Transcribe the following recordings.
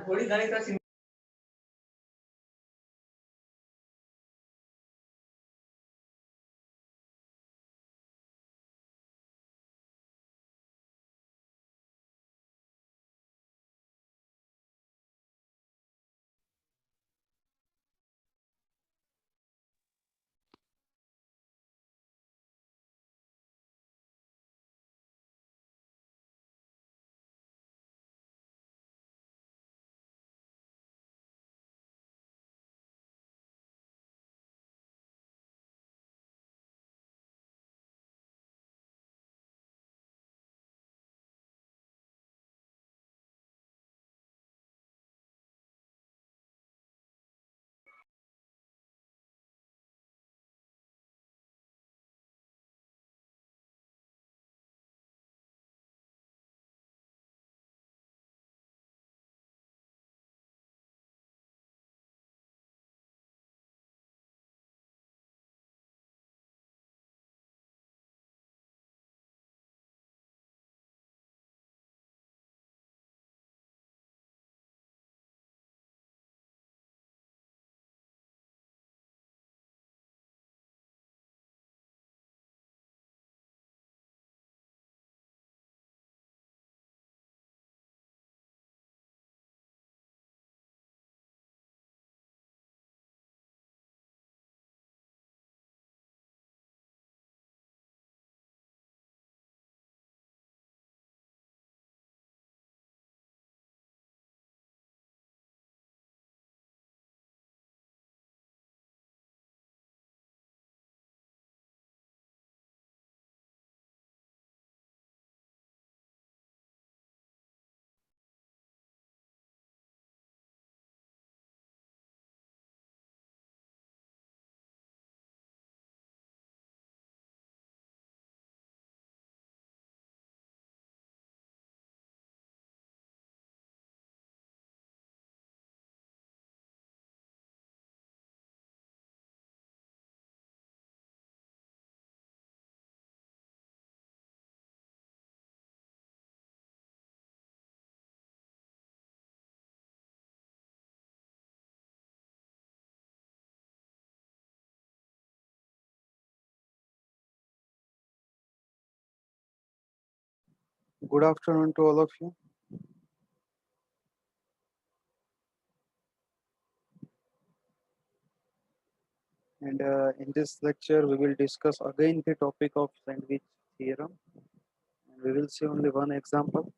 थोड़ी गणित Good afternoon to all of you. And in this lecture, we will discuss again the topic of sandwich theorem. And we will see only one example.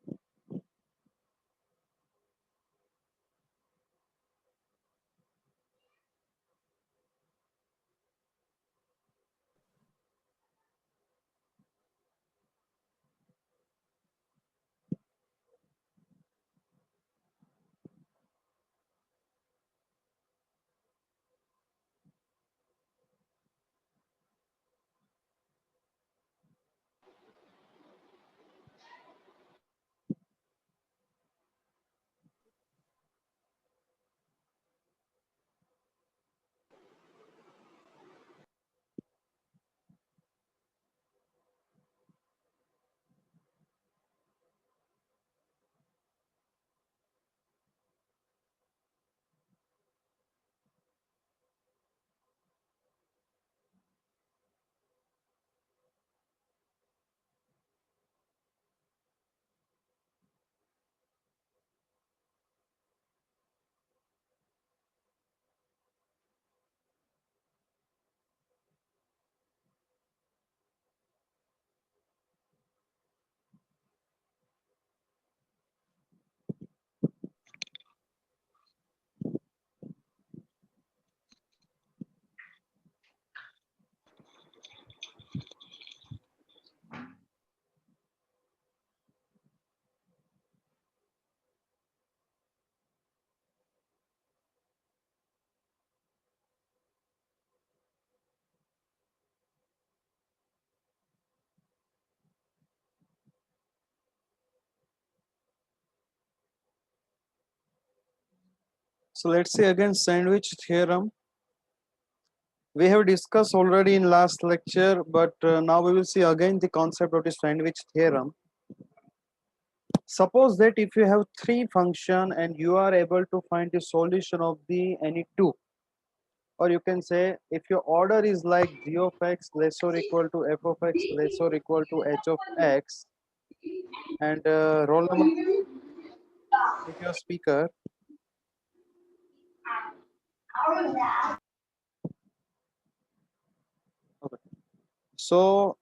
So let's see again sandwich theorem. We have discussed already in last lecture, but now we will see again the concept of the sandwich theorem. Suppose that if you have three function and you are able to find the solution of the any two, or you can say if your order is like g of x less or equal to f of x less or equal to h of x, and roll number, take your speaker. Okay. So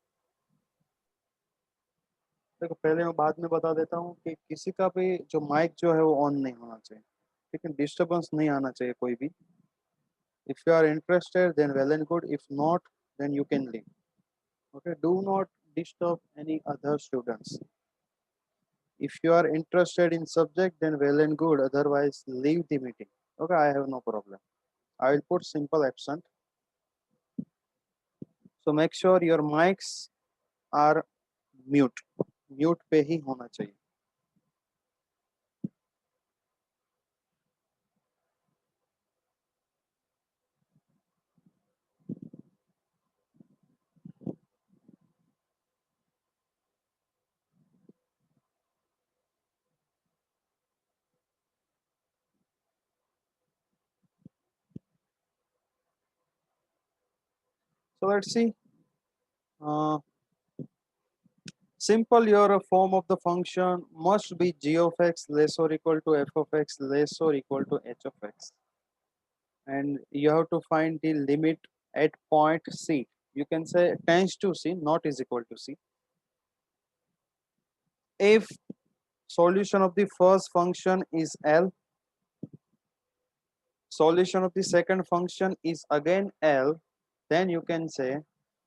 देखो, पहले मैं बाद में बता देता हूँ कि किसी का भी जो माइक जो है वो ऑन नहीं होना चाहिए, ठीक है, डिस्टर्बेंस नहीं आना चाहिए कोई भी. If you are interested, then well and good. If not, then you can leave. Okay, do not disturb any other students. If you are interested in subject, then well and good. Otherwise, leave the meeting. Okay, I have no problem. I will put simple absent. So make sure your mics are mute. Mute पे ही होना चाहिए. So let's see. Uh, Simple, your form of the function must be g of x less or equal to f of x less or equal to h of x. And you have to find the limit at point C. You can say tends to C, not is equal to C. If solution of the first function is L, solution of the second function is again L, then you can say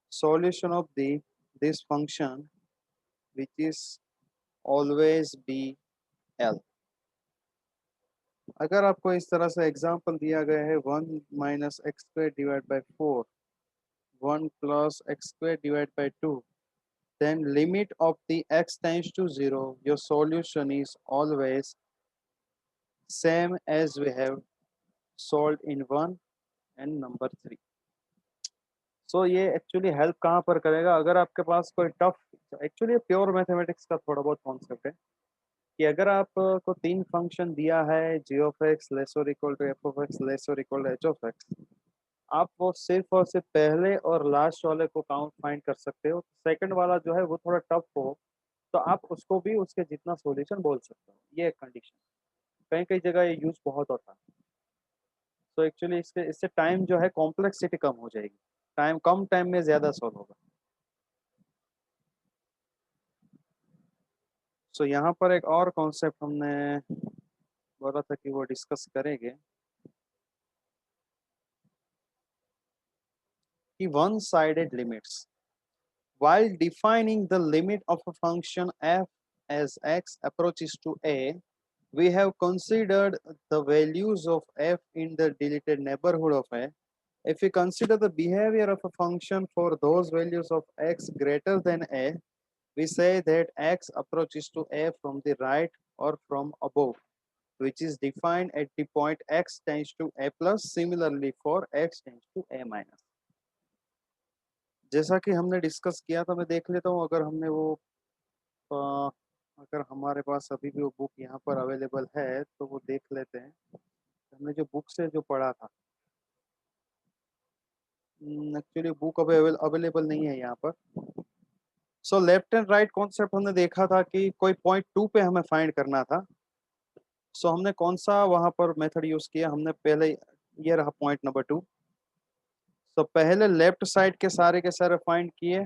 solution of the this function which is always be L. अगर आपको इस तरह से example दिया गया है 1 minus x square divide by 4, 1 plus x square divide by 2, then limit of the x tends to 0, your solution is always same as we have solved in 1 and number 3. So ये actually help कहाँ पर करेगा, अगर आपके पास कोई tough, actually pure mathematics का थोड़ा बहुत कॉन्सेप्ट है कि अगर आपको तीन फंक्शन दिया है g of x less or equal to f of x less or equal to h of x, आप वो सिर्फ और सिर्फ पहले और लास्ट वाले को काउंट फाइंड कर सकते हो. सेकंड वाला जो है वो थोड़ा टफ हो तो आप उसको भी उसके जितना सॉल्यूशन बोल सकते हो. ये एक कंडीशन, कहीं कई जगह ये यूज बहुत होता है. तो एक्चुअली इससे टाइम जो है कॉम्प्लेक्सिटी कम हो जाएगी, टाइम कम टाइम में ज्यादा सॉल्व होगा. सो यहाँ पर एक और कॉन्सेप्ट हमने बोला था कि वो डिस्कस करेंगे कि one sided limits. While defining the limit of a function f as x approaches to a, we have considered the values of f in the deleted neighborhood of a. If we consider the behavior of a function for those values of x greater than a, we say that x approaches to a from the right or from above, which is defined at the point x tends to a plus. Similarly for x tends to a minus. जैसा कि हमने discuss किया था, मैं देख लेता हूँ अगर हमने वो अगर हमारे पास अभी भी वो बुक यहाँ पर अवेलेबल है तो वो देख लेते हैं. हमने जो बुक से जो पढ़ा था, एक्चुअली बुक अवेलेबल नहीं है यहाँ पर. So left and right concept हमने देखा था कि कोई पॉइंट 2 पे हमें फाइंड करना था. सो हमने कौन सा वहां पर मेथड यूज किया, हमने पहले ये रहा पॉइंट नंबर 2. सो पहले लेफ्ट साइड के सारे फाइंड किए,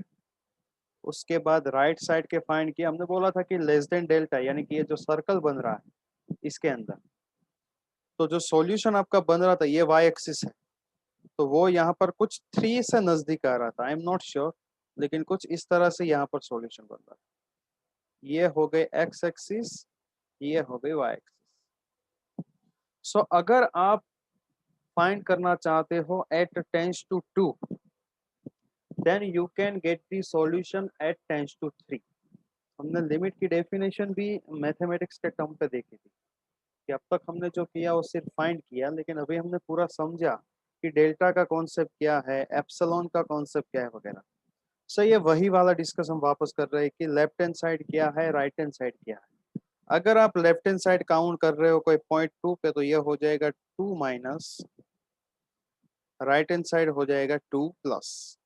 उसके बाद राइट साइड के फाइंड किए. हमने बोला था कि लेस देन डेल्टा, यानी कि ये जो सर्कल बन रहा है इसके अंदर, तो जो सॉल्यूशन आपका बन रहा था ये वाई एक्सिस है, तो वो यहाँ पर कुछ 3 से नजदीक आ रहा था. आई एम नॉट श्योर, लेकिन कुछ इस तरह से यहाँ पर सॉल्यूशन बन रहा है. ये हो गए एक्स एक्सिस, ये हो गई वाई एक्सिस. सो अगर आप फाइंड करना चाहते हो at tends to 2, then you can get the solution at tends to 3. हमने लिमिट की डेफिनेशन भी मैथमेटिक्स के टर्म पे देखी थी कि अब तक हमने जो किया वो सिर्फ फाइंड किया, लेकिन अभी हमने पूरा समझा कि डेल्टा का कॉन्सेप्ट क्या है, एप्सिलॉन का कॉन्सेप्ट क्या है वगैरह. सो ये वही वाला डिस्कस हम वापस कर रहे हैं कि लेफ्ट हैंड साइड क्या है, राइट हैंड साइड क्या है. अगर आप लेफ्ट हैंड साइड काउंट कर रहे हो कोई पॉइंट टू पे, तो ये हो जाएगा to minus, right hand side हो जाएगा टू प्लस।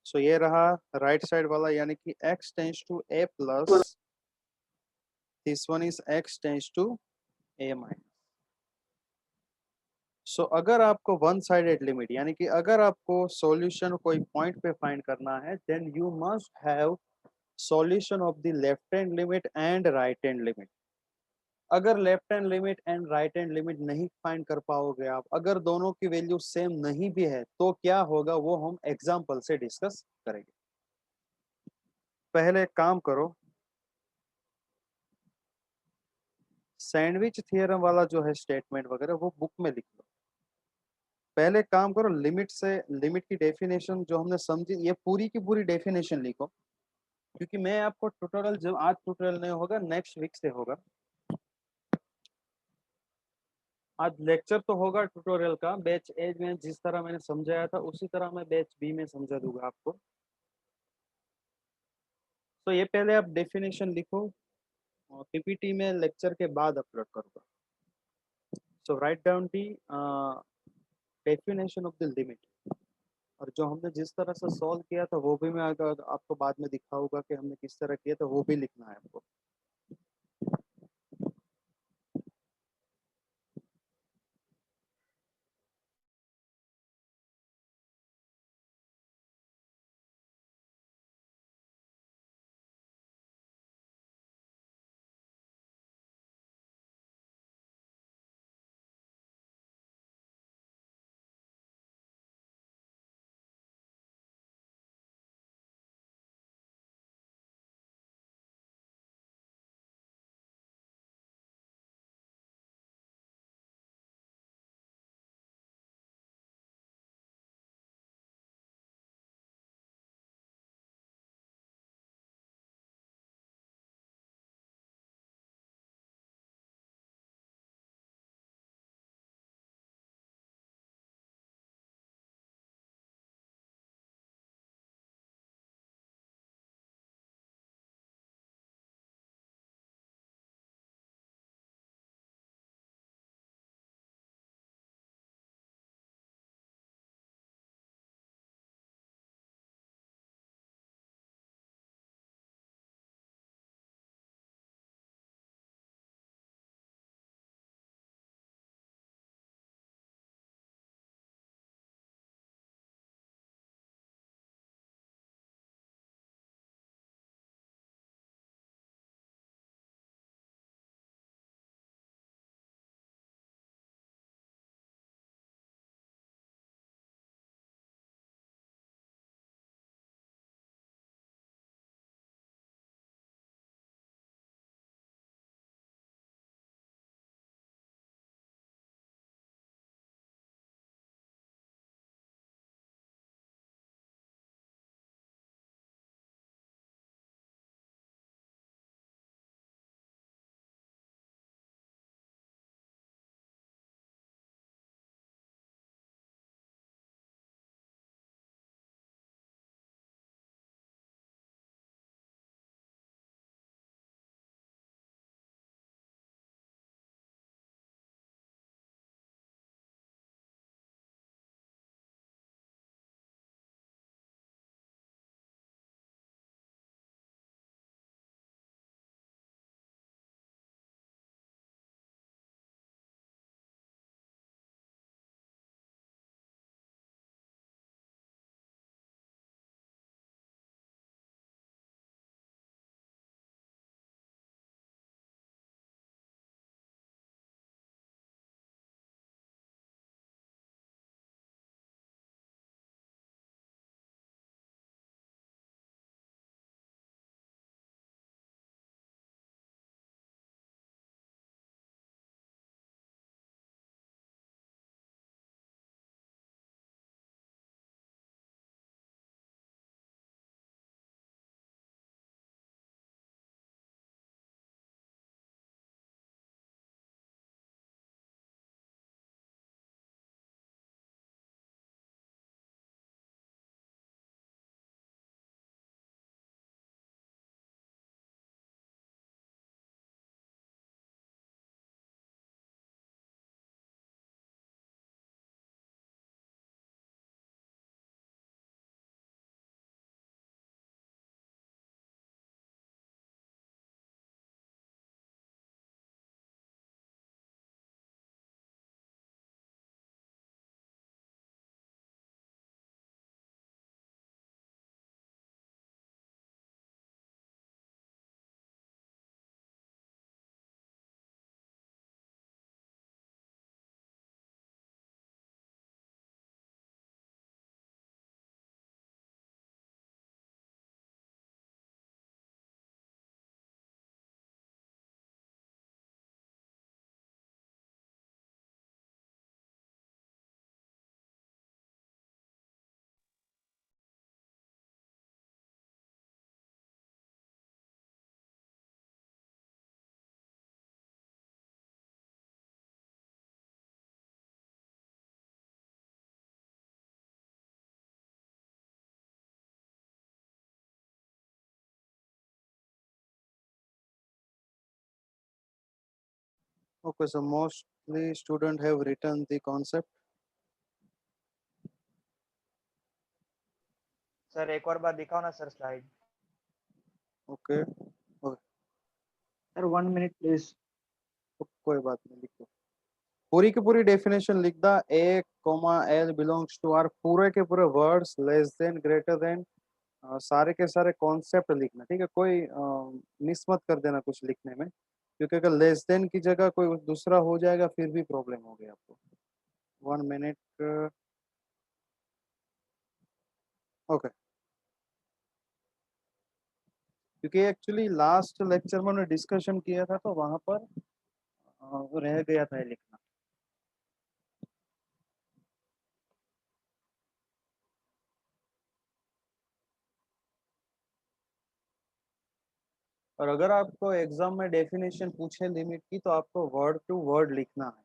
सो ये रहा राइट साइड वाला, यानी कि x tends to a plus, this one is x tends to a minus. So अगर आपको वन साइडेड लिमिट, यानी कि अगर आपको सॉल्यूशन कोई पॉइंट पे फाइंड करना है, then you must have solution of the left hand limit and right hand limit. अगर left hand limit and right hand limit नहीं फाइंड कर पाओगे आप, अगर दोनों की वैल्यू सेम नहीं भी है, तो क्या होगा वो हम एग्जांपल से डिस्कस करेंगे। पहले एक काम करो, सैंडविच थियरम वाला जो है स्टेटमेंट वगैरह वो बुक में लिख लो। पहले काम करो, लिमिट से, लिमिट की डेफिनेशन जो हमने समझी, ये पूरी की पूरी डेफिनेशन लिखो, क्योंकि मैं आपको ट्यूटोरियल, जब आज ट्यूटोरियल नहीं होगा नेक्स्ट वीक से होगा। आज लेक्चर तो होगा ट्यूटोरियल का, बैच ए में जिस तरह मैंने समझाया था उसी तरह मैं बैच बी में समझा दूंगा आपको। तो ये पहले आप डेफिनेशन लिखो, और पीपीटी में लेक्चर के बाद अपलोड करूंगा। So write down the definition of the limit, और जो हमने जिस तरह से सॉल्व किया था वो भी मैं अगर आपको बाद में दिखाऊंगा कि हमने किस तरह किया था, वो भी लिखना है आपको। Okay, so mostly student have written the concept. Sir एक और बार दिखाओ ना sir slide. Okay, okay, sir 1 minute please. कोई बात नहीं, लिखो। पूरी की पूरी डेफिनेशन लिख दा। A comma L belongs to R, पूरे के पूरे words less than greater than, सारे के सारे कॉन्सेप्ट लिखना, ठीक है। कोई मिस मत कर देना कुछ लिखने में, क्योंकि अगर लेस देन की जगह कोई दूसरा हो जाएगा फिर भी प्रॉब्लम होगी आपको। 1 मिनट। ओके, क्योंकि एक्चुअली लास्ट लेक्चर में हमने डिस्कशन किया था तो वहां पर रह गया था ये लिखना। और अगर आपको एग्जाम में डेफिनेशन पूछे लिमिट की तो आपको वर्ड टू वर्ड लिखना है।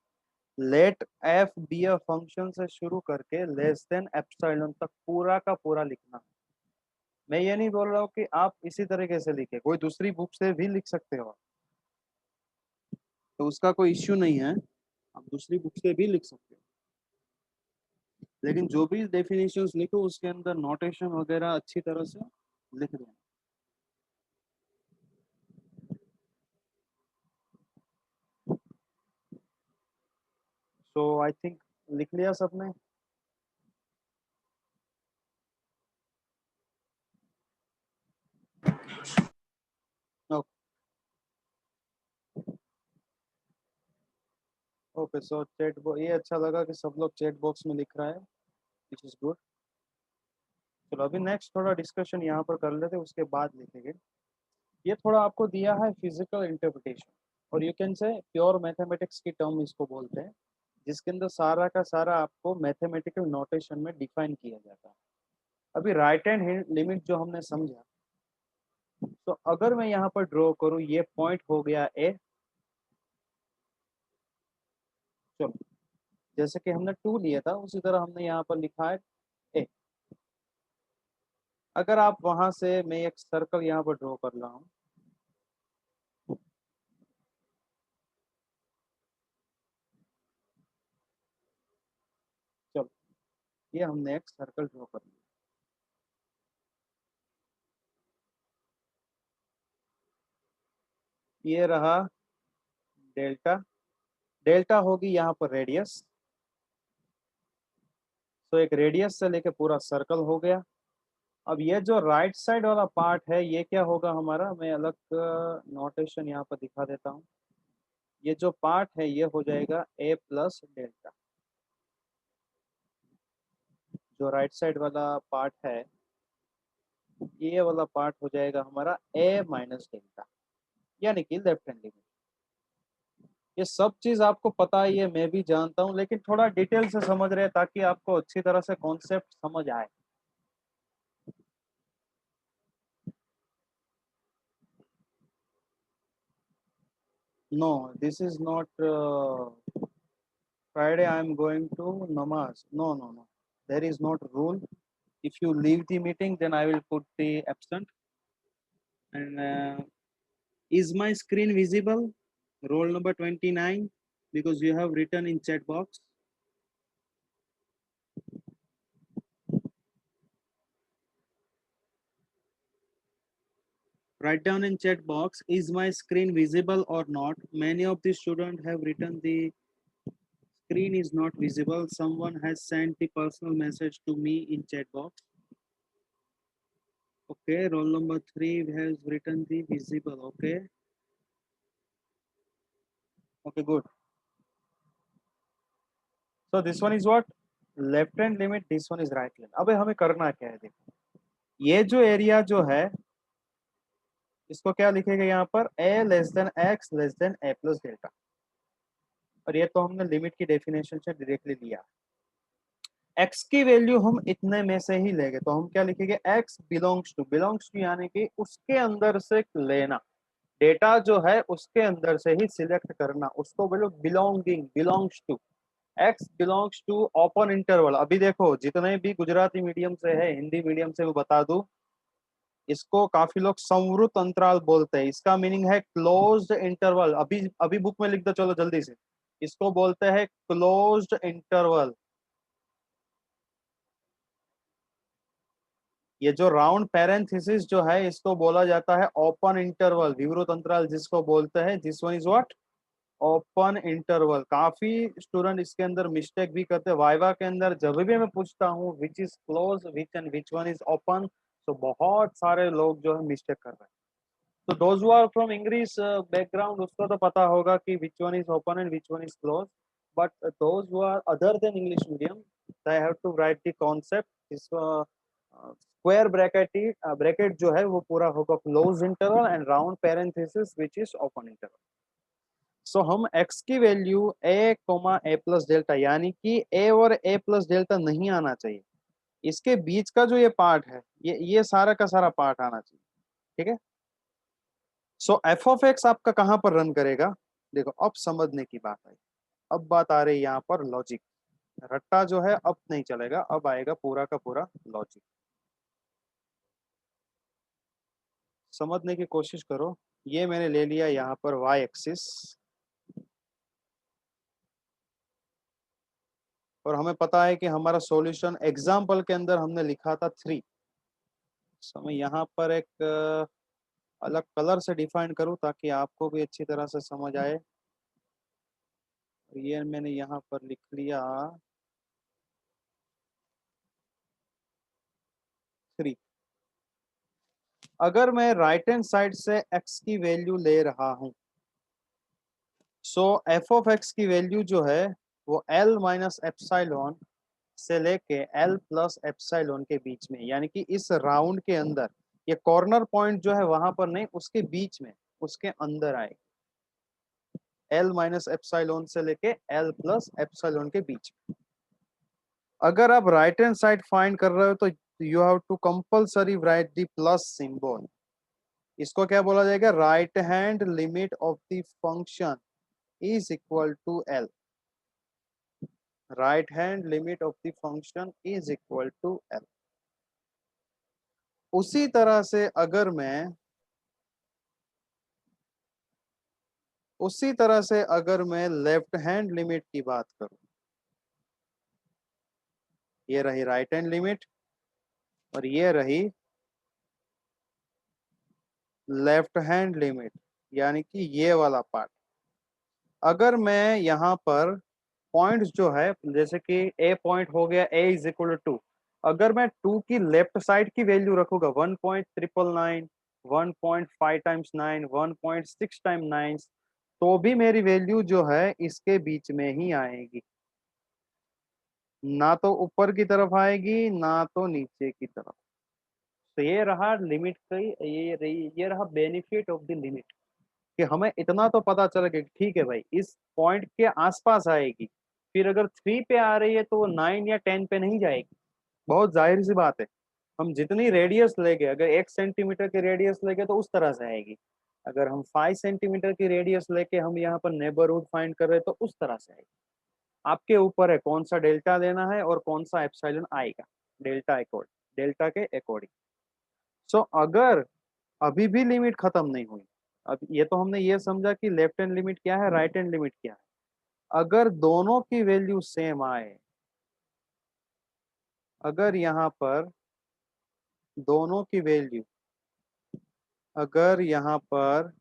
Let f be a function से शुरू करके लेस देन एप्सिलॉन तक पूरा का पूरा लिखना है। मैं ये नहीं बोल रहा हूँ कि आप इसी तरीके से लिखे, कोई दूसरी बुक से भी लिख सकते हो, तो उसका कोई इश्यू नहीं है, आप दूसरी बुक से भी लिख सकते हो। लेकिन जो भी डेफिनेशंस लिखो उसके अंदर नोटेशन वगैरह अच्छी तरह से लिख देना। सो आई थिंक लिख लिया सबने। ओके, सो ये अच्छा लगा कि सब लोग चैट बॉक्स में लिख रहा है, विच इज गुड। चलो अभी नेक्स्ट थोड़ा डिस्कशन यहाँ पर कर लेते हैं, उसके बाद लिखेंगे। ये थोड़ा आपको दिया है फिजिकल इंटरप्रिटेशन, और यू कैन से प्योर मैथमेटिक्स की टर्म इसको बोलते हैं, जिसके अंदर सारा का सारा आपको मैथमेटिकल नोटेशन में डिफाइन किया जाता है। अभी राइट हैंड लिमिट जो हमने समझा, तो अगर मैं यहाँ पर ड्रॉ करूँ, ये पॉइंट हो गया ए। चलो जैसे कि हमने 2 लिया था उसी तरह हमने यहाँ पर लिखा है ए। अगर आप वहां से, मैं एक सर्कल यहाँ पर ड्रॉ कर रहा हूँ, चलो ये हमने एक सर्कल ड्रॉ कर लिया। ये रहा डेल्टा, डेल्टा होगी यहाँ पर रेडियस, तो एक रेडियस से लेके पूरा सर्कल हो गया। अब ये जो राइट साइड वाला पार्ट है ये क्या होगा हमारा, मैं अलग नोटेशन यहाँ पर दिखा देता हूँ। ये जो पार्ट है ये हो जाएगा ए प्लस डेल्टा। जो राइट साइड वाला पार्ट है ये वाला पार्ट हो जाएगा हमारा ए माइनस डेल्टा, यानी कि लेफ्ट हैंड लिमिट। ये सब चीज आपको पता है, ये मैं भी जानता हूँ, लेकिन थोड़ा डिटेल से समझ रहे हैं ताकि आपको अच्छी तरह से कॉन्सेप्ट समझ आए। No, this is not Friday I am going to namaz. No, no, no. There is not rule. If you leave the meeting, then I will put the absent. And is my screen visible? Roll number 29, because you have written in chat box. Write down in chat box, is my screen visible or not? Many of the students have written the screen is not visible. Someone has sent the personal message to me in chat box. Okay, roll number 3 has written the visible. Okay. Okay, good. So this one is what? Left hand limit, this one is right limit. अबे हमें करना क्या है, देखो ये जो area जो है इसको क्या लिखेगा यहाँ पर, a less than x less than a plus delta. और ये तो हमने लिमिट की डेफिनेशन से डायरेक्टली लिया। x की वैल्यू हम इतने में से ही लेंगे, तो हम क्या लिखेंगे, x बिलोंग्स टू यानी कि उसके अंदर से लेना, डेटा जो है उसके अंदर से ही सिलेक्ट करना, उसको बोलो belongs to. x belongs to open interval. अभी देखो जितने भी गुजराती मीडियम से है, हिंदी मीडियम से, वो बता दूं, इसको काफी लोग संवृत अंतराल बोलते हैं। इसका मीनिंग है क्लोज्ड इंटरवल। अभी अभी बुक में लिख दो, चलो जल्दी से। इसको बोलते हैं क्लोज्ड इंटरवल। ये जो राउंड पैरेंथेसिस जो है इसको बोला जाता है ओपन इंटरवल, विवृत अंतराल जिसको बोलते हैं। This one is what? Open interval. काफी स्टूडेंट इसके अंदर मिस्टेक भी करते हैं। वाइवा के अंदर जब भी मैं पूछता हूँ which is close which and which one is open, तो बहुत सारे लोग जो है मिस्टेक कर रहे हैं। तो those who are from English background उसको तो पता होगा कि which one is open and which one is close, but those who are other than English medium they have to write the concept. इसको स्क्वायर ब्रैकेट जो है वो पूरा होगा close interval and round parenthesis which is open interval. So हम x की value a plus delta, यानी कि a और a प्लस डेल्टा नहीं आना चाहिए। इसके बीच का जो ये पार्ट है, ये सारा का सारा पार्ट आना चाहिए। ठीक है। सो एफ ऑफ एक्स आपका कहां पर रन करेगा? देखो अब समझने की बात है। अब बात आ रही है यहाँ पर लॉजिक। रट्टा जो है अब नहीं चलेगा, अब आएगा पूरा का पूरा लॉजिक। समझने की कोशिश करो। ये मैंने ले लिया यहाँ पर y एक्सिस, और हमें पता है कि हमारा सॉल्यूशन एग्जाम्पल के अंदर हमने लिखा था 3। सो मैं यहाँ पर एक अलग कलर से डिफाइन करूँ ताकि आपको भी अच्छी तरह से समझ आए। ये मैंने यहाँ पर लिख लिया 3। अगर मैं राइट हैंड साइड से x की वैल्यू ले रहा हूँ, सो एफ ऑफ एक्स की वैल्यू जो है वो l माइनस एप्साइलॉन से लेके l प्लस एप्साइलॉन के बीच में, यानी कि इस राउंड के अंदर, ये कॉर्नर पॉइंट जो है वहां पर नहीं, उसके बीच में, उसके अंदर आएगी। l माइनस एप्साइलॉन से लेके l प्लस एप्साइलॉन के बीच में। अगर आप राइट हैंड साइड फाइंड कर रहे हो तो you have to compulsory write the plus symbol. इसको क्या बोला जाएगा? Right hand limit of the function is equal to l। Right hand limit of the function is equal to l। उसी तरह से अगर मैं लेफ्ट हैंड लिमिट की बात करूं, ये रही राइट हैंड लिमिट और ये रही लेफ्ट हैंड लिमिट, यानी कि ये वाला पार्ट। अगर मैं यहाँ पर पॉइंट्स जो है, जैसे कि ए पॉइंट हो गया, a इज इक्वल टू 2, अगर मैं 2 की लेफ्ट साइड की वैल्यू रखूंगा 1.999, 1.5 टाइम्स 9, 1.6 टाइम 9, तो भी मेरी वैल्यू जो है इसके बीच में ही आएगी, ना तो ऊपर की तरफ आएगी ना तो नीचे की तरफ। तो ये रहा लिमिट का, ये रहा बेनिफिट ऑफ द लिमिट, कि हमें इतना तो पता चल गया कि ठीक है भाई इस पॉइंट के आसपास आएगी। फिर अगर 3 पे आ रही है तो वो 9 या 10 पे नहीं जाएगी। बहुत जाहिर सी बात है, हम जितनी रेडियस लेंगे, अगर 1 सेंटीमीटर की रेडियस लेंगे तो उस तरह से आएगी। अगर हम 5 सेंटीमीटर की रेडियस लेके हम यहाँ पर नेबरहुड फाइंड कर रहे हैं तो उस तरह से आएगी। आपके ऊपर है कौन सा डेल्टा देना है और कौन सा एप्सिलॉन आएगा डेल्टा के अकॉर्डिंग। सो अगर अभी भी लिमिट खत्म नहीं हुई, अब ये तो हमने ये समझा कि लेफ्ट हैंड लिमिट क्या है, राइट हैंड लिमिट क्या है। अगर दोनों की वैल्यू सेम आए, अगर यहाँ पर दोनों की वैल्यू, अगर यहाँ पर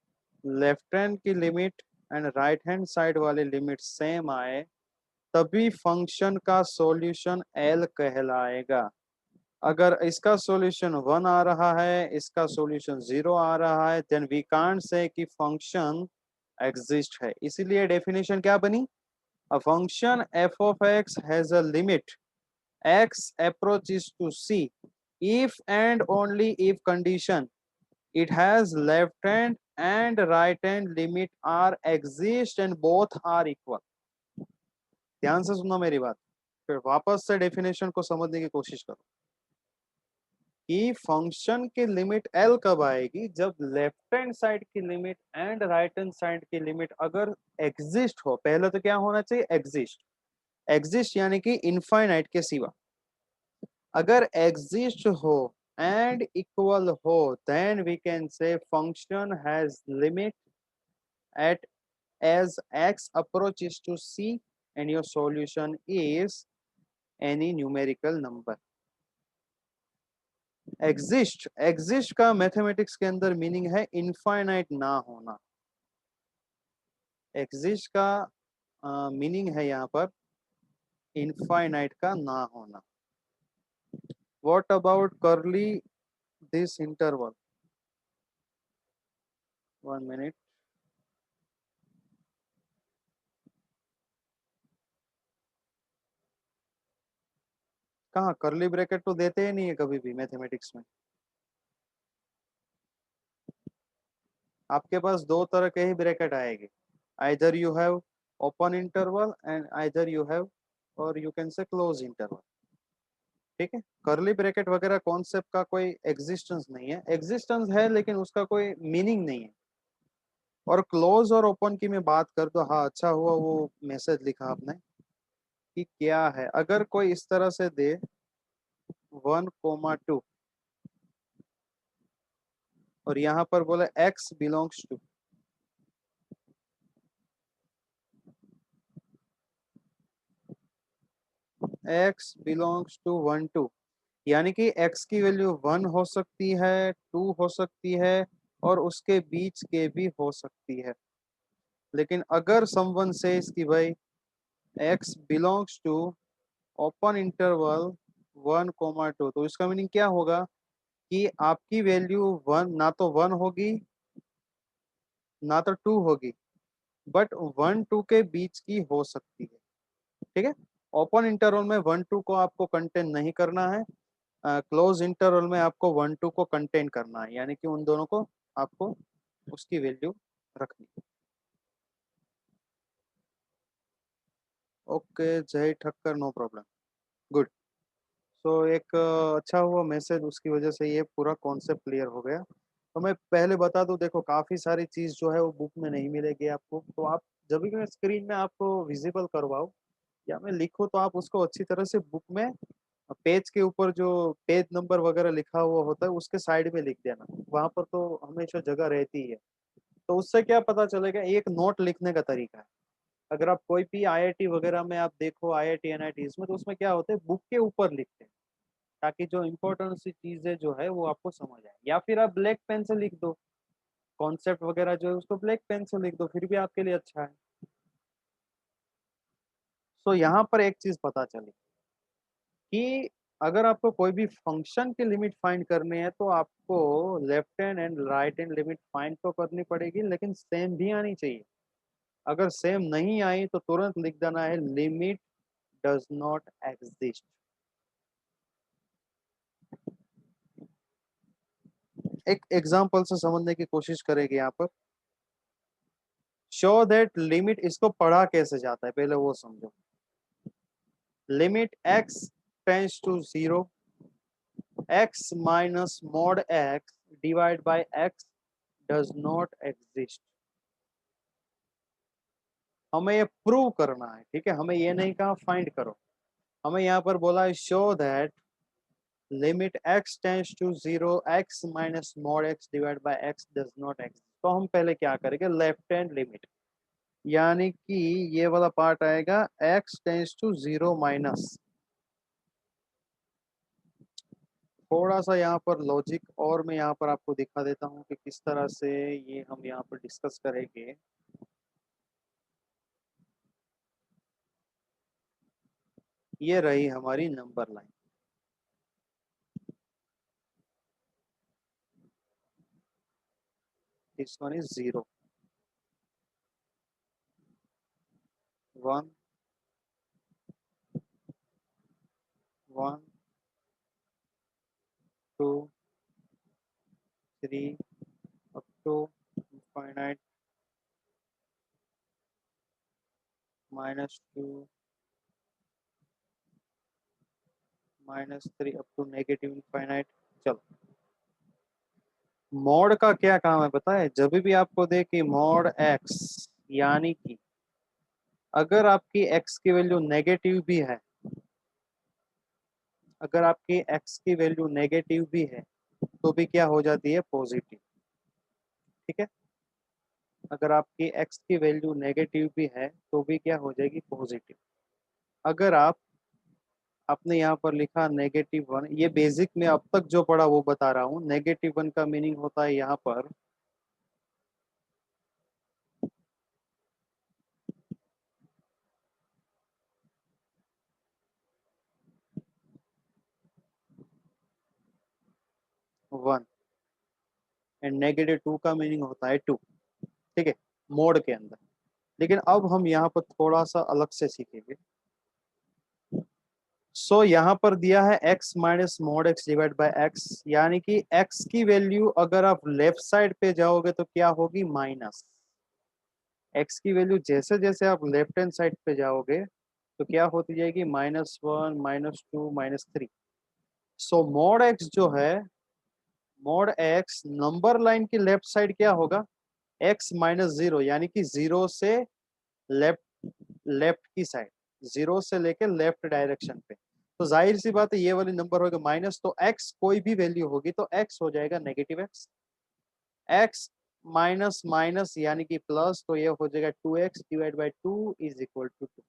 लेफ्ट हैंड की limit and right hand side वाले लिमिट सेम आए, तभी फंक्शन का सॉल्यूशन L कहलाएगा। अगर इसका सॉल्यूशन 1 आ रहा है, इसका सॉल्यूशन 0 आ रहा है, देन वी कांट से कि फंक्शन एग्जिस्ट है। इसीलिए डेफिनेशन क्या बनी? A function f of x has a limit x approaches to c if and only if condition it has left hand and right hand limit are exist and both are equal। ध्यान से सुनो मेरी बात, फिर वापस से definition को समझने की कोशिश करो कि फंक्शन की लिमिट L कब आएगी? जब लेफ्ट हैंड साइड की limit and right hand side की लिमिट अगर एग्जिस्ट हो। पहले तो क्या होना चाहिए? एग्जिस्ट यानी कि इनफाइनाइट के सिवा। अगर एग्जिस्ट हो एंड इक्वल हो, then we can say function has limit at as x approaches to c and your solution is any numerical number. Exist का मैथमेटिक्स के अंदर मीनिंग है इनफाइनाइट ना होना। एग्जिस्ट का मीनिंग है यहाँ पर इनफाइनाइट का ना होना। व्हाट अबाउट करली दिस इंटरवल, 1 मिनट। कहाँ करली ब्रैकेट तो देते ही नहीं है कभी भी मैथमेटिक्स में। आपके पास दो तरह के ही ब्रैकेट आएंगे, either you have open interval and either you have or you can say close interval. ठीक है, करली ब्रैकेट वगैरह कॉन्सेप्ट का कोई एग्जिस्टेंस नहीं है, एग्जिस्टेंस है लेकिन उसका कोई मीनिंग नहीं है। और क्लोज और ओपन की मैं बात कर तो हाँ, अच्छा हुआ वो मैसेज लिखा आपने कि क्या है। अगर कोई इस तरह से दे 1,2 और यहाँ पर बोले x belongs to, x belongs to 1,2, यानी कि x की वैल्यू 1 हो सकती है, 2 हो सकती है और उसके बीच के भी हो सकती है। लेकिन अगर समवन से इसकी भाई x belongs to open interval 1,2, तो इसका मीनिंग क्या होगा कि आपकी वैल्यू 1 ना तो 1 होगी ना तो 2 होगी, बट 1-2 के बीच की हो सकती है। ठीक है, ओपन इंटरवल में 1-2 को आपको कंटेन नहीं करना है, क्लोज इंटरवल में आपको 1-2 को कंटेन करना है, यानी कि उन दोनों को आपको उसकी वैल्यू रखनी है। ओके जय ठक्कर, नो प्रॉब्लम, गुड। तो एक अच्छा हुआ मैसेज, उसकी वजह से ये पूरा कॉन्सेप्ट क्लियर हो गया। तो मैं पहले बता दूं, देखो काफ़ी सारी चीज़ जो है वो बुक में नहीं मिलेगी आपको, तो आप जब भी मैं स्क्रीन में आपको विजिबल करवाऊँ या मैं लिखूँ तो आप उसको अच्छी तरह से बुक में पेज के ऊपर जो पेज नंबर वगैरह लिखा हुआ होता है उसके साइड में लिख देना, वहाँ पर तो हमेशा जगह रहती है। तो उससे क्या पता चलेगा, एक नोट लिखने का तरीका है। अगर आप कोई भी आईआईटी वगैरह में आप देखो, आईआईटी एनआईटी, इसमें तो उसमें क्या होता है बुक के ऊपर लिखते हैं ताकि जो इम्पोर्टेंट सी चीजें जो है वो आपको समझ आए, या फिर आप ब्लैक पेन से लिख दो, कॉन्सेप्ट वगैरह जो है उसको ब्लैक पेन से लिख दो, फिर भी आपके लिए अच्छा है। सो यहाँ पर एक चीज पता चली कि अगर आपको कोई भी फंक्शन की लिमिट फाइंड करनी है तो आपको left hand and right hand limit find तो करनी पड़ेगी, लेकिन सेम भी आनी चाहिए। अगर सेम नहीं आई तो तुरंत लिख देना है लिमिट डज नॉट एग्जिस्ट। एक एग्जांपल से समझने की कोशिश करेंगे यहाँ पर। शो दैट लिमिट, इसको पढ़ा कैसे जाता है पहले वो समझो। Limit x tends to 0, x minus mod x divide by x does not exist. हमें ये प्रूव करना है, ठीक है, हमें ये नहीं कहा फाइंड करो, हमें यहाँ पर बोला है show that limit x tends to 0, x minus mod x divide by x does not exist. तो हम पहले क्या करेंगे, लेफ्ट हैंड लिमिट, यानी कि ये वाला पार्ट आएगा x टेंस टू 0 माइनस। थोड़ा सा यहाँ पर लॉजिक और मैं यहाँ पर आपको दिखा देता हूँ कि किस तरह से ये हम यहाँ पर डिस्कस करेंगे। ये रही हमारी number line, this one is 0, 1, 1, 2, 3 up to infinite, -2, -3 up to negative infinite. चलो, मॉड का क्या काम है पता है, जब भी आपको दे कि मॉड x, यानी कि अगर आपकी x की वैल्यू नेगेटिव भी है, अगर आपकी x की वैल्यू नेगेटिव भी है तो भी क्या हो जाती है, पॉजिटिव। ठीक है, अगर आपकी x की वैल्यू नेगेटिव भी है तो भी क्या हो जाएगी, पॉजिटिव। अगर आपने यहाँ पर लिखा -1, ये बेसिक में अब तक जो पढ़ा वो बता रहा हूँ। -1 का मीनिंग होता है यहाँ पर वन, एंड -2 का मीनिंग होता है 2। ठीक है, मोड के अंदर। लेकिन अब हम यहाँ पर थोड़ा सा अलग से सीखेंगे। सो यहाँ पर दिया है x minus mod x divide by x, यानी कि x की वैल्यू अगर आप लेफ्ट साइड पे जाओगे तो क्या होगी, माइनस। x की वैल्यू जैसे जैसे आप लेफ्ट हैंड साइड पे जाओगे तो क्या होती जाएगी, -1, -2, -3। सो मॉड x जो है, मॉड x नंबर लाइन की लेफ्ट साइड क्या होगा, x -0, यानी कि जीरो से लेफ्ट, लेफ्ट की साइड, जीरो से लेके लेफ्ट डायरेक्शन पे। तो जाहिर सी बात है ये वाली नंबर होगा माइनस, तो x कोई भी वैल्यू होगी तो x हो जाएगा negative x। x minus minus यानी कि प्लस, तो ये हो जाएगा 2x divide by 2 is equal to 2।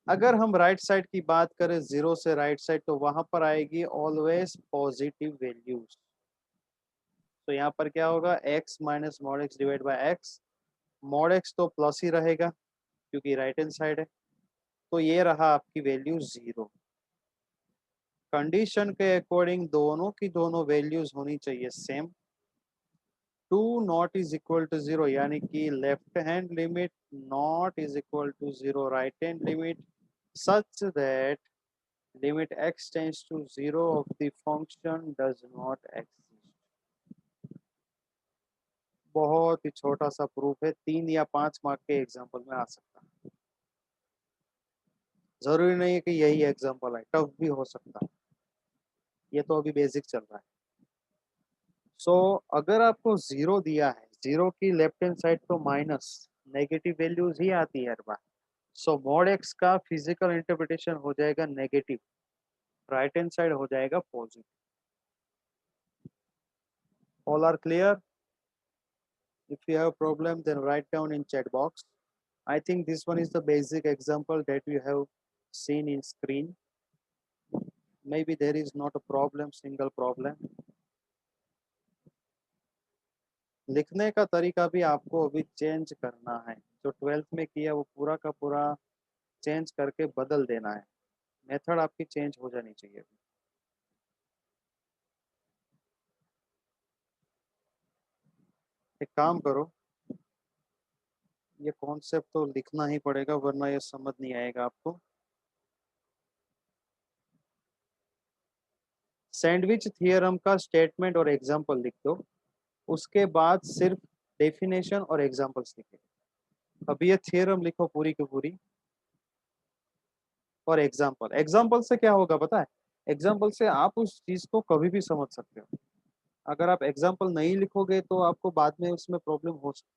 अगर हम राइट साइड की बात करें, जीरो से राइट साइड, तो वहां पर आएगी ऑलवेज पॉजिटिव वैल्यूज। तो यहाँ पर क्या होगा, x minus mod x divide by x. Mod x तो प्लस ही रहेगा क्योंकि राइट हैंड साइड है, तो ये रहा आपकी वैल्यू 0। कंडीशन के अकॉर्डिंग दोनों की दोनों वैल्यूज होनी चाहिए same. 2 not is equal to 0, यानी कि left hand limit not is equal to 0 right hand limit, such that limit x tends to 0 of the function does not exist. बहुत ही छोटा सा प्रूफ है, 3 या 5 मार्क के एग्जाम्पल में आ सकता है। जरूरी नहीं है कि यही एग्जाम्पल है, टफ भी हो सकता है। ये तो अभी बेसिक चल रहा है। सो अगर आपको 0 दिया है, 0 की लेफ्ट हैंड साइड तो माइनस, नेगेटिव वैल्यूज ही आती है हर बार। सो मॉड एक्स का फिजिकल इंटरप्रिटेशन हो जाएगा नेगेटिव, राइट हैंड साइड हो जाएगा positive. All are clear? If you have problem, then write down in chat box. I think this one is the basic example that you have seen in screen. Maybe there is not a problem, single problem. लिखने का तरीका भी आपको अभी change करना है। जो 12th में किया वो पूरा का पूरा चेंज करके बदल देना है। मेथड आपकी चेंज हो जानी चाहिए। एक काम करो, ये कॉन्सेप्ट तो लिखना ही पड़ेगा वरना ये समझ नहीं आएगा आपको। सैंडविच थियरम का स्टेटमेंट और एग्जांपल लिख दो, उसके बाद सिर्फ डेफिनेशन और एग्जांपल्स लिखे। अब ये थियरम लिखो पूरी की पूरी, और एग्जांपल, एग्जांपल से क्या होगा पता है, एग्जांपल से आप उस चीज को कभी भी समझ सकते हो। अगर आप एग्जांपल नहीं लिखोगे तो आपको बाद में उसमें प्रॉब्लम हो सकती है।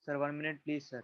Sir, 1 minute, please, sir.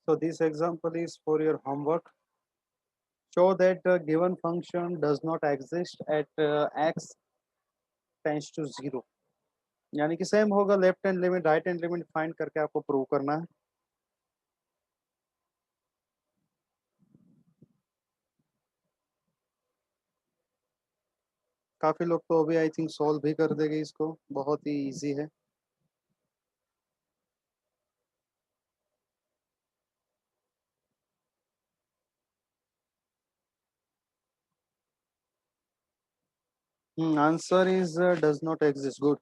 So this example is for your homework. Show that a given function does not exist at x tends to 0. यानी कि सेम होगा, left hand limit right hand limit find करके आपको prove करना है. काफी लोग तो अभी आई थिंक सॉल्व भी कर देंगे इसको, बहुत ही इजी है. Answer is does not exist. Good.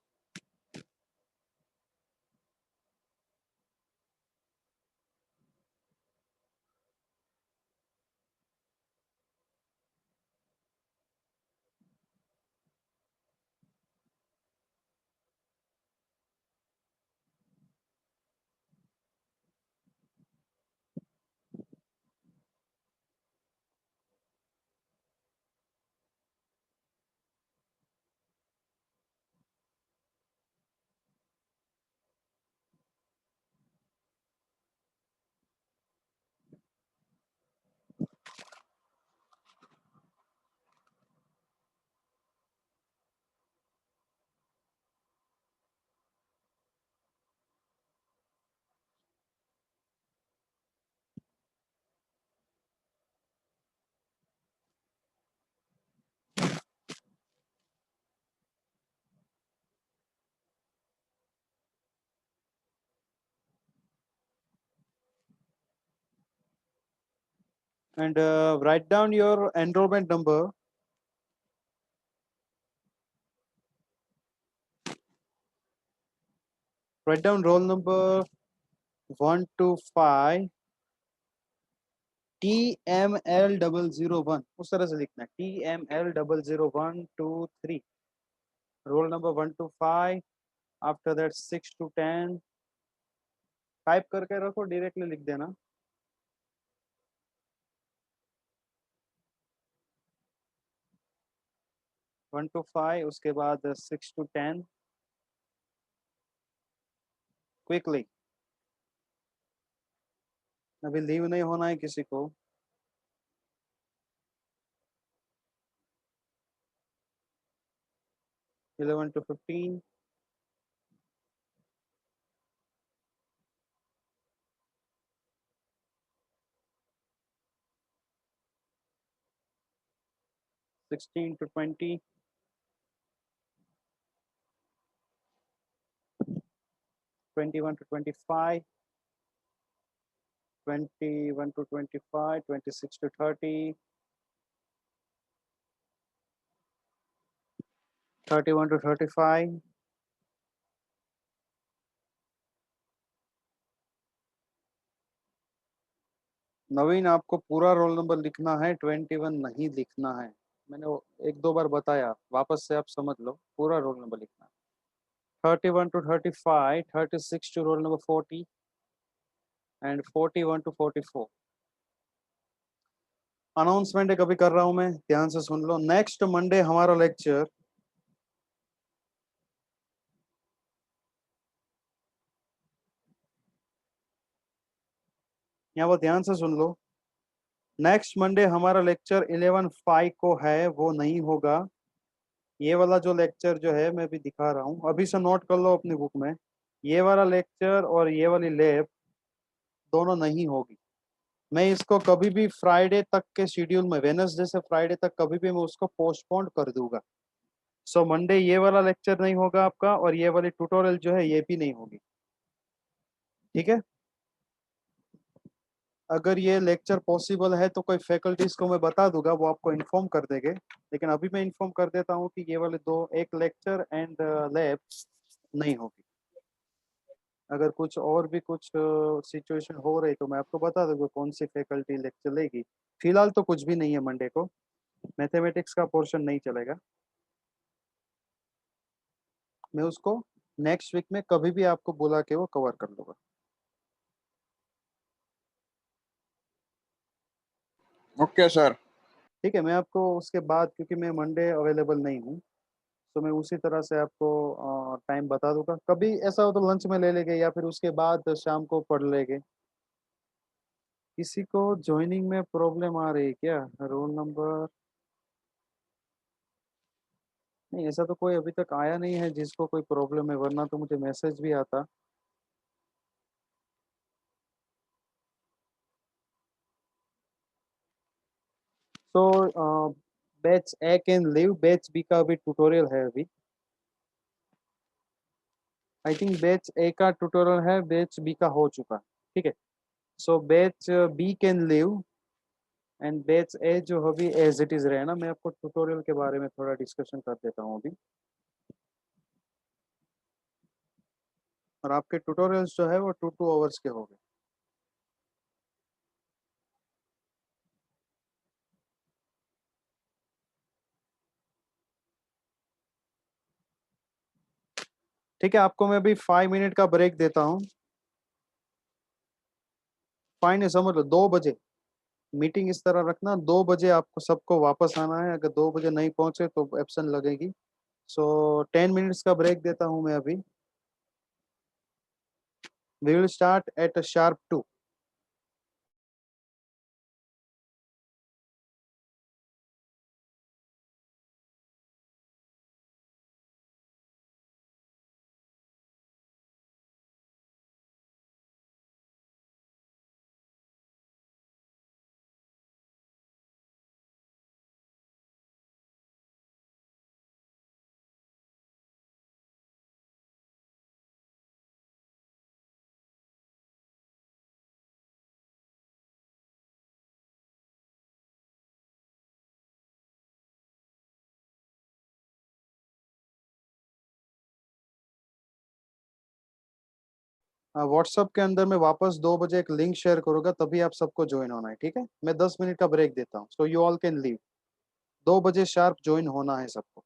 And write down your enrollment number. Write down roll number 125 TML001. उस तरह से लिखना है, TML00123. roll number 125. After that 6 to 10. Type करके रखो, डायरेक्टली लिख देना. 1 to 5, उसके बाद 6 to 10. क्विकली, अभी लीव नहीं होना है किसी को. 11 to 15. 16 to 20. 21 to 25. 21 to 25. 26 to 30. 31 to 35. नवीन, आपको पूरा रोल नंबर लिखना है, 21 नहीं लिखना है. मैंने वो एक दो बार बताया, वापस से आप समझ लो, पूरा रोल नंबर लिखना है. 31 to 35, 36 to roll number 40 and 41 to 44. Announcement कभी कर रहा हूं मैं, ध्यान से सुन लो. नेक्स्ट मंडे हमारा लेक्चर यहाँ पर ध्यान से सुन लो. नेक्स्ट मंडे हमारा लेक्चर 11/5 को है, वो नहीं होगा. ये वाला जो लेक्चर जो है मैं भी दिखा रहा हूँ, अभी से नोट कर लो अपनी बुक में. ये वाला लेक्चर और ये वाली लैब दोनों नहीं होगी. मैं इसको कभी भी फ्राइडे तक के शेड्यूल में, वेडनेसडे से फ्राइडे तक कभी भी मैं उसको पोस्टपोन कर दूंगा. सो मंडे ये वाला लेक्चर नहीं होगा आपका, और ये वाली ट्यूटोरियल जो है ये भी नहीं होगी. ठीक है. अगर ये लेक्चर पॉसिबल है तो कोई फैकल्टीज को मैं बता दूंगा, वो आपको इन्फॉर्म कर देंगे. लेकिन अभी मैं इन्फॉर्म कर देता हूँ कि ये वाले दो, एक लेक्चर एंड लैब नहीं होगी. अगर कुछ और भी कुछ सिचुएशन हो रही तो मैं आपको बता दूंगा कौन सी फैकल्टी लेक्चर लेगी. फिलहाल तो कुछ भी नहीं है मंडे को. मैथमेटिक्स का पोर्शन नहीं चलेगा. मैं उसको नेक्स्ट वीक में कभी भी आपको बुला के वो कवर कर लूंगा. Okay sir. ठीक है. मैं आपको उसके बाद, क्योंकि मैं मंडे अवेलेबल नहीं हूँ, तो मैं उसी तरह से आपको टाइम बता दूंगा. कभी ऐसा हो तो लंच में ले लेंगे, या फिर उसके बाद शाम को पढ़ लेंगे. किसी को ज्वाइनिंग में प्रॉब्लम आ रही है क्या? रोल नंबर नहीं, ऐसा तो कोई अभी तक आया नहीं है जिसको कोई प्रॉब्लम है, वरना तो मुझे मैसेज भी आता। तो batch A can leave, batch B का अभी ट्यूटोरियल है अभी। आई थिंक बैच ए का ट्यूटोरियल है, बैच बी का हो चुका, ठीक है। So batch B can leave and batch A जो अभी एज इट इज रहे ना, मैं आपको ट्यूटोरियल के बारे में थोड़ा डिस्कशन कर देता हूँ अभी। और आपके ट्यूटोरियल्स जो है वो 2 आवर्स के हो गए। ठीक है, आपको मैं अभी 5 मिनट का ब्रेक देता हूँ। फाइन है, समझ लो 2 बजे मीटिंग इस तरह रखना, 2 बजे आपको सबको वापस आना है। अगर 2 बजे नहीं पहुंचे तो एब्सेंट लगेगी। सो 10 मिनट्स का ब्रेक देता हूँ मैं अभी। We will start at sharp 2। WhatsApp के अंदर मैं वापस 2 बजे एक लिंक शेयर करूंगा, तभी आप सबको ज्वाइन होना है, ठीक है। मैं 10 मिनट का ब्रेक देता हूँ, so you all can leave. 2 बजे शार्प ज्वाइन होना है सबको।